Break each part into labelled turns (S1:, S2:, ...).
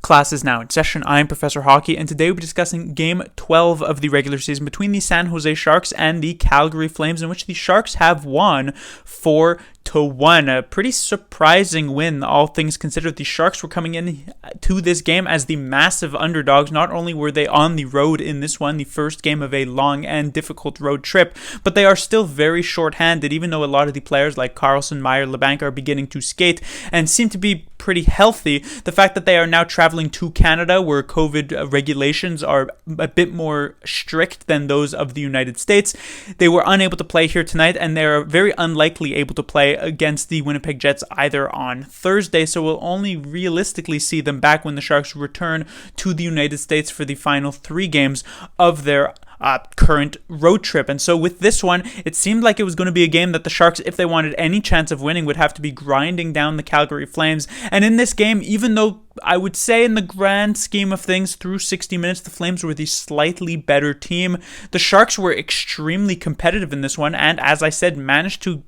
S1: Class is now in session. I'm Professor Hockey, and today we'll be discussing Game 12 of the regular season between the San Jose Sharks and the Calgary Flames, in which the Sharks have won 4-1. A pretty surprising win, all things considered. The Sharks were coming in to this game as the massive underdogs. Not only were they on the road in this one, the first game of a long and difficult road trip, but they are still very short-handed, even though a lot of the players like Carlson, Meyer, LeBanc are beginning to skate and seem to be pretty healthy. The fact that they are now traveling to Canada, where COVID regulations are a bit more strict than those of the United States, they were unable to play here tonight, and they're very unlikely able to play against the Winnipeg Jets either on Thursday, so we'll only realistically see them back when the Sharks return to the United States for the final 3 games of their current road trip. And so with this one, it seemed like it was going to be a game that the Sharks, if they wanted any chance of winning, would have to be grinding down the Calgary Flames. And in this game, even though I would say in the grand scheme of things, through 60 minutes, the Flames were the slightly better team, the Sharks were extremely competitive in this one, and as I said, managed to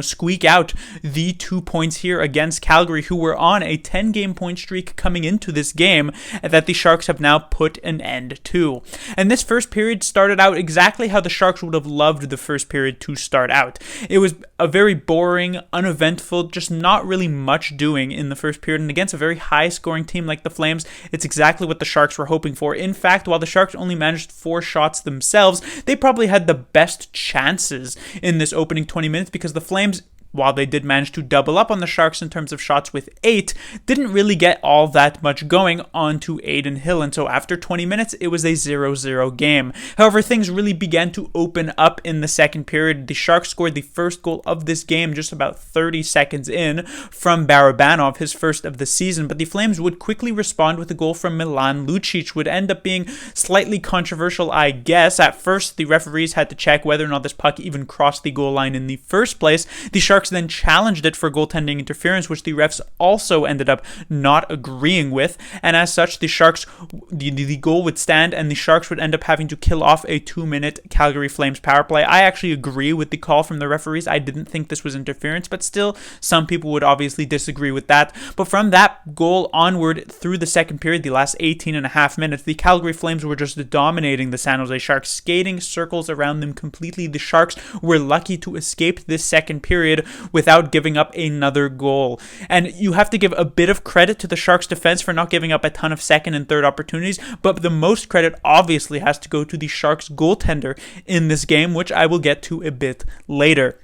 S1: squeak out the 2 points here against Calgary, who were on a 10-game point streak coming into this game that the Sharks have now put an end to. And this first period started out exactly how the Sharks would have loved the first period to start out. It was a very boring, uneventful, just not really much doing in the first period, and against a very high-scoring team like the Flames, it's exactly what the Sharks were hoping for. In fact, while the Sharks only managed 4 shots themselves, they probably had the best chances in this opening 20 minutes, because the Flames, while they did manage to double up on the Sharks in terms of shots with 8, didn't really get all that much going onto Adin Hill. And so after 20 minutes, it was a 0-0 game. However, things really began to open up in the second period. The Sharks scored the first goal of this game just about 30 seconds in from Barabanov, his first of the season. But the Flames would quickly respond with a goal from Milan Lucic, would end up being slightly controversial, I guess. At first, the referees had to check whether or not this puck even crossed the goal line in the first place. The Sharks then challenged it for goaltending interference, which the refs also ended up not agreeing with, and as such, the Sharks, the goal would stand, and the Sharks would end up having to kill off a 2-minute Calgary Flames power play. I actually agree with the call from the referees. I didn't think this was interference, but still, some people would obviously disagree with that. But from that goal onward through the second period, the last 18 and a half minutes, the Calgary Flames were just dominating the San Jose Sharks, skating circles around them completely. The Sharks were lucky to escape this second period without giving up another goal. And you have to give a bit of credit to the Sharks defense for not giving up a ton of second and third opportunities, but the most credit obviously has to go to the Sharks goaltender in this game, which I will get to a bit later.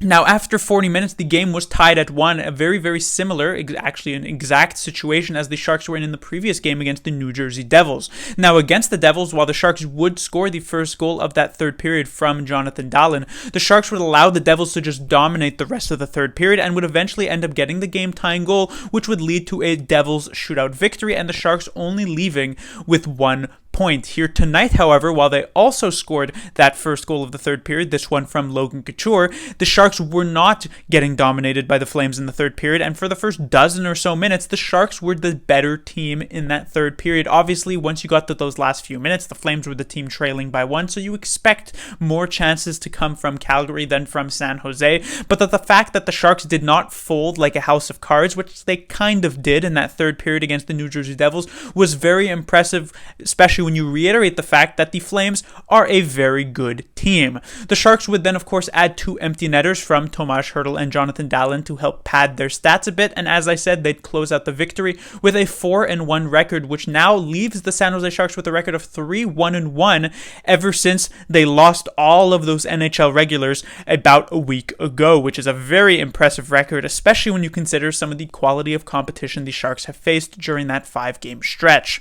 S1: Now, after 40 minutes, the game was tied at 1, a very, very similar, actually an exact situation as the Sharks were in the previous game against the New Jersey Devils. Now, against the Devils, while the Sharks would score the first goal of that third period from Jonathan Dahlen, the Sharks would allow the Devils to just dominate the rest of the third period and would eventually end up getting the game-tying goal, which would lead to a Devils shootout victory, and the Sharks only leaving with 1 point. Here tonight, however, while they also scored that first goal of the third period, this one from Logan Couture, the Sharks were not getting dominated by the Flames in the third period, and for the first dozen or so minutes, the Sharks were the better team in that third period. Obviously, once you got to those last few minutes, the Flames were the team trailing by 1, so you expect more chances to come from Calgary than from San Jose, but the fact that the Sharks did not fold like a house of cards, which they kind of did in that third period against the New Jersey Devils, was very impressive, especially when you reiterate the fact that the Flames are a very good team. The Sharks would then, of course, add 2 empty netters from Tomas Hertl and Jonathan Dahlen to help pad their stats a bit, and as I said, they'd close out the victory with a 4-1 record, which now leaves the San Jose Sharks with a record of 3-1-1 ever since they lost all of those NHL regulars about a week ago, which is a very impressive record, especially when you consider some of the quality of competition the Sharks have faced during that 5-game stretch.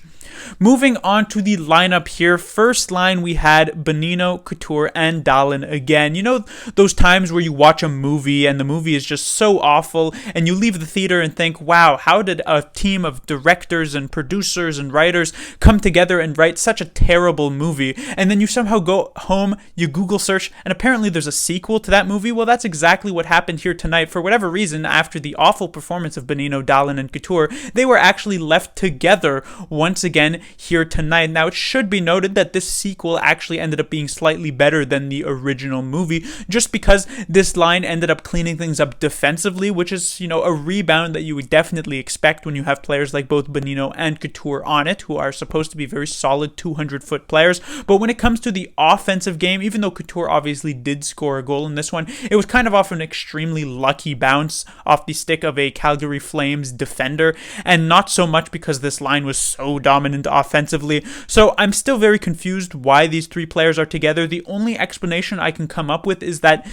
S1: Moving on to the lineup here, first line we had Bonino, Couture, and Dahlen again. You know those times where you watch a movie and the movie is just so awful and you leave the theater and think, wow, how did a team of directors and producers and writers come together and write such a terrible movie? And then you somehow go home, you Google search, and apparently there's a sequel to that movie. Well, that's exactly what happened here tonight. For whatever reason, after the awful performance of Bonino, Dahlen, and Couture, they were actually left together once again here tonight. Now, Now, it should be noted that this sequel actually ended up being slightly better than the original movie, just because this line ended up cleaning things up defensively, which is, a rebound that you would definitely expect when you have players like both Bonino and Couture on it, who are supposed to be very solid 200-foot players. But when it comes to the offensive game, even though Couture obviously did score a goal in this one, it was kind of off an extremely lucky bounce off the stick of a Calgary Flames defender, and not so much because this line was so dominant offensively. So I'm still very confused why these three players are together. The only explanation I can come up with is that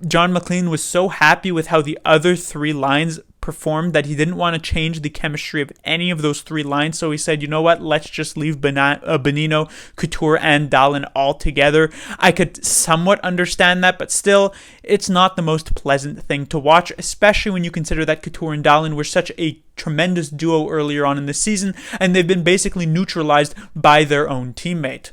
S1: John McLean was so happy with how the other three lines performed that he didn't want to change the chemistry of any of those three lines. So he said, you know what, let's just leave Bonino, Couture, and Dahlin all together. I could somewhat understand that, but still, it's not the most pleasant thing to watch, especially when you consider that Couture and Dahlin were such a tremendous duo earlier on in the season, and they've been basically neutralized by their own teammate.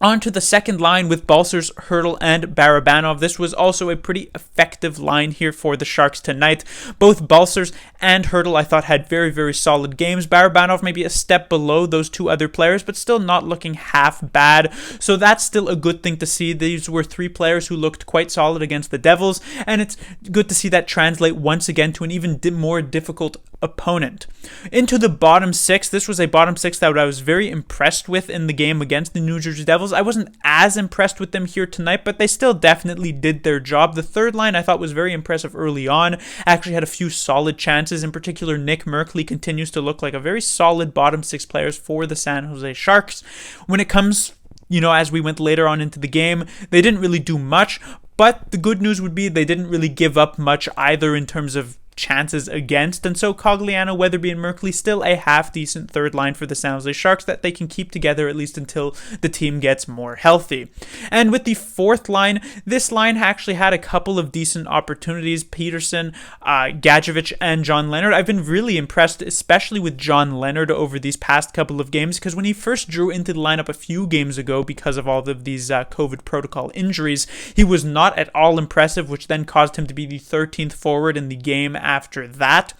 S1: On to the second line with Balcers, Hertl, and Barabanov. This was also a pretty effective line here for the Sharks tonight. Both Balcers and Hertl, I thought, had very, very solid games. Barabanov maybe a step below those two other players, but still not looking half bad. So that's still a good thing to see. These were three players who looked quite solid against the Devils, and it's good to see that translate once again to an even more difficult opponent. Into the bottom six. This was a bottom six that I was very impressed with in the game against the New Jersey Devils. I wasn't as impressed with them here tonight, but they still definitely did their job. The third line I thought was very impressive early on. Actually had a few solid chances. In particular, Nick Merkley continues to look like a very solid bottom six players for the San Jose Sharks. When it comes, as we went later on into the game, they didn't really do much, but the good news would be they didn't really give up much either in terms of chances against, and so Cogliano, Weatherby, and Merkley still a half-decent third line for the San Jose Sharks that they can keep together at least until the team gets more healthy. And with the fourth line, this line actually had a couple of decent opportunities. Peterson, Gadjevich, and John Leonard. I've been really impressed, especially with John Leonard over these past couple of games, because when he first drew into the lineup a few games ago because of all of these COVID protocol injuries, he was not at all impressive, which then caused him to be the 13th forward in the game after that.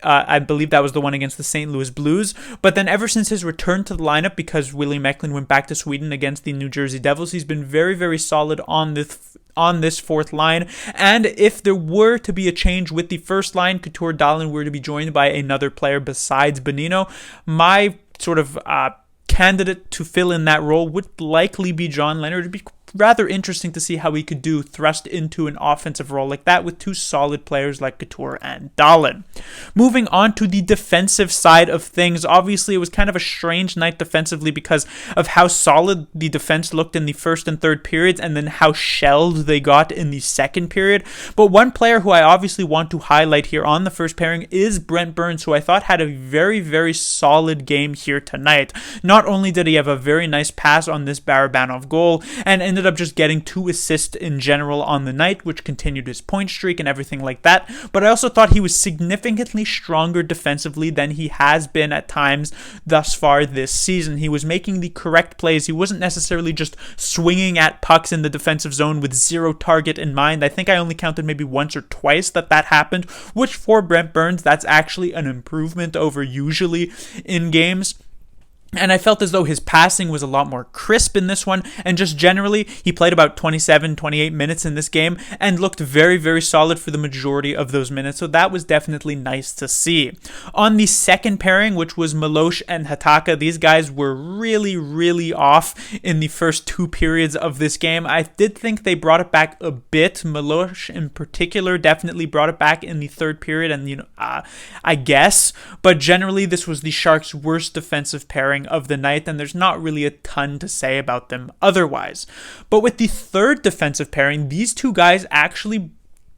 S1: I believe that was the one against the St. Louis Blues. But then ever since his return to the lineup, because William Eklund went back to Sweden against the New Jersey Devils, he's been very, very solid on this fourth line. And if there were to be a change with the first line, Couture, Dahlin were to be joined by another player besides Bonino, my sort of candidate to fill in that role would likely be John Leonard. It'd be rather interesting to see how he could do thrust into an offensive role like that with two solid players like Couture and Dahlin. Moving on to the defensive side of things, obviously it was kind of a strange night defensively because of how solid the defense looked in the first and third periods and then how shelled they got in the second period. But one player who I obviously want to highlight here on the first pairing is Brent Burns, who I thought had a very, very solid game here tonight. Not only did he have a very nice pass on this Barabanov goal and ended up just getting 2 assists in general on the night, which continued his point streak and everything like that, but I also thought he was significantly stronger defensively than he has been at times thus far this season. He was making the correct plays. He wasn't necessarily just swinging at pucks in the defensive zone with zero target in mind. I think I only counted maybe once or twice that happened, which for Brent Burns, that's actually an improvement over usually in games. And I felt as though his passing was a lot more crisp in this one, and just generally, he played about 27-28 minutes in this game and looked very, very solid for the majority of those minutes, so that was definitely nice to see. On the second pairing, which was Milosh and Hataka, these guys were really, really off in the first 2 periods of this game. I did think they brought it back a bit. Milosh in particular definitely brought it back in the third period, and I guess, but generally this was the Sharks' worst defensive pairing of the night, and there's not really a ton to say about them otherwise. But with the third defensive pairing, these two guys actually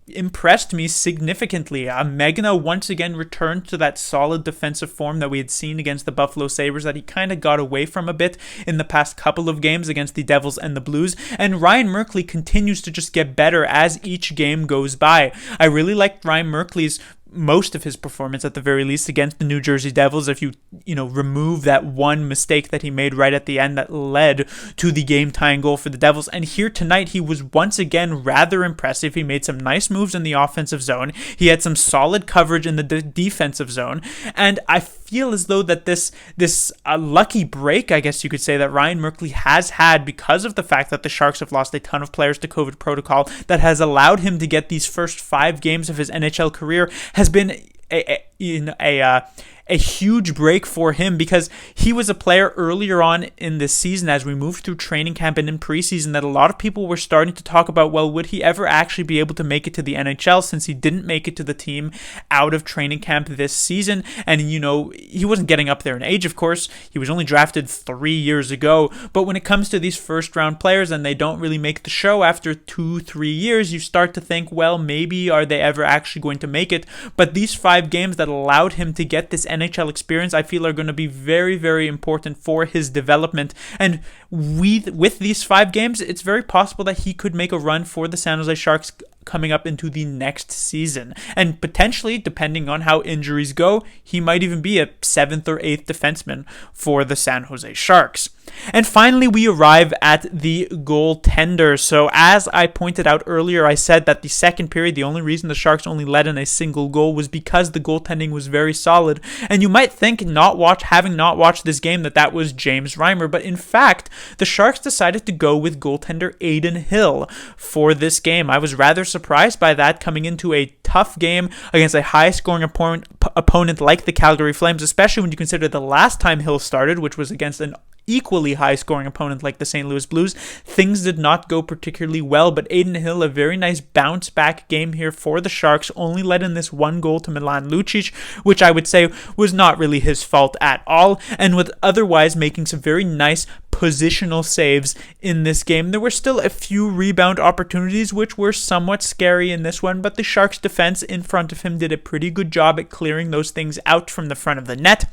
S1: impressed me significantly. Megna once again returned to that solid defensive form that we had seen against the Buffalo Sabres that he kind of got away from a bit in the past couple of games against the Devils and the Blues, and Ryan Merkley continues to just get better as each game goes by. I really liked Ryan Merkley's most of his performance at the very least against the New Jersey Devils, if you remove that one mistake that he made right at the end that led to the game-tying goal for the Devils. And here tonight he was once again rather impressive. He made some nice moves in the offensive zone. He had some solid coverage in the defensive zone, and I feel feel as though that this lucky break, I guess you could say, that Ryan Merkley has had because of the fact that the Sharks have lost a ton of players to COVID protocol, that has allowed him to get these first 5 games of his NHL career, has been a huge break for him, because he was a player earlier on in this season, as we moved through training camp and in preseason, that a lot of people were starting to talk about, well, would he ever actually be able to make it to the NHL, since he didn't make it to the team out of training camp this season. And, he wasn't getting up there in age, of course. He was only drafted 3 years ago. But when it comes to these first round players and they don't really make the show after 2-3 years, you start to think, well, maybe are they ever actually going to make it? But these 5 games that allowed him to get this NHL experience, I feel, are going to be very, very important for his development. And with these 5 games, it's very possible that he could make a run for the San Jose Sharks coming up into the next season. And potentially, depending on how injuries go, he might even be a 7th or 8th defenseman for the San Jose Sharks. And finally, we arrive at the goaltender. So as I pointed out earlier, I said that the second period, the only reason the Sharks only let in a single goal was because the goaltending was very solid. And you might think, having not watched this game, that was James Reimer. But in fact, the Sharks decided to go with goaltender Adin Hill for this game. I was rather surprised by that, coming into a tough game against a high-scoring opponent like the Calgary Flames, especially when you consider the last time Hill started, which was against an equally high-scoring opponent like the St. Louis Blues. Things did not go particularly well, but Adin Hill, a very nice bounce-back game here for the Sharks, only let in this 1 goal to Milan Lucic, which I would say was not really his fault at all, and with otherwise making some very nice positional saves in this game. There were still a few rebound opportunities which were somewhat scary in this one, but the Sharks defense in front of him did a pretty good job at clearing those things out from the front of the net.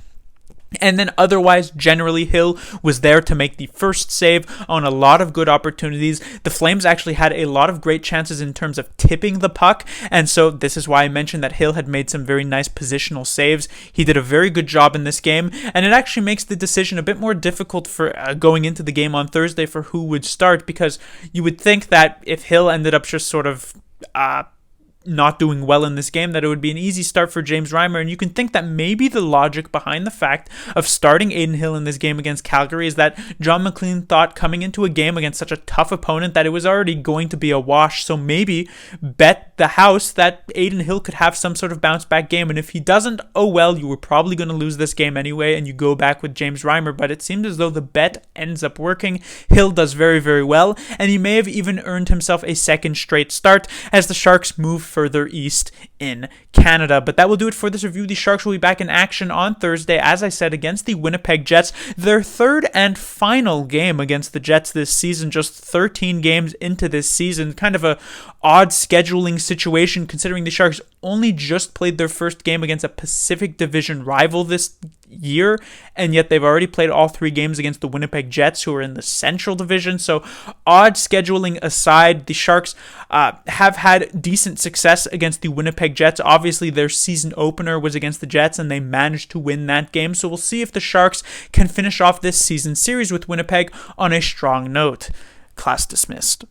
S1: And then otherwise, generally, Hill was there to make the first save on a lot of good opportunities. The Flames actually had a lot of great chances in terms of tipping the puck, and so this is why I mentioned that Hill had made some very nice positional saves. He did a very good job in this game, and it actually makes the decision a bit more difficult for going into the game on Thursday for who would start, because you would think that if Hill ended up just sort of not doing well in this game, that it would be an easy start for James Reimer. And you can think that maybe the logic behind the fact of starting Adin Hill in this game against Calgary is that John McLean thought coming into a game against such a tough opponent that it was already going to be a wash. So maybe bet the house that Adin Hill could have some sort of bounce back game. And if he doesn't, oh well, you were probably going to lose this game anyway, and you go back with James Reimer. But it seems as though the bet ends up working. Hill does very, very well, and he may have even earned himself a second straight start as the Sharks move further east in Canada. But that will do it for this review. The Sharks will be back in action on Thursday, as I said, against the Winnipeg Jets. Their third and final game against the Jets this season, just 13 games into this season. Kind of a odd scheduling situation, considering the Sharks only just played their first game against a Pacific Division rival this year, and yet they've already played all 3 games against the Winnipeg Jets, who are in the Central Division. So odd scheduling aside, the Sharks have had decent success against the Winnipeg Jets. Obviously, their season opener was against the Jets, and they managed to win that game. So we'll see if the Sharks can finish off this season series with Winnipeg on a strong note. Class dismissed.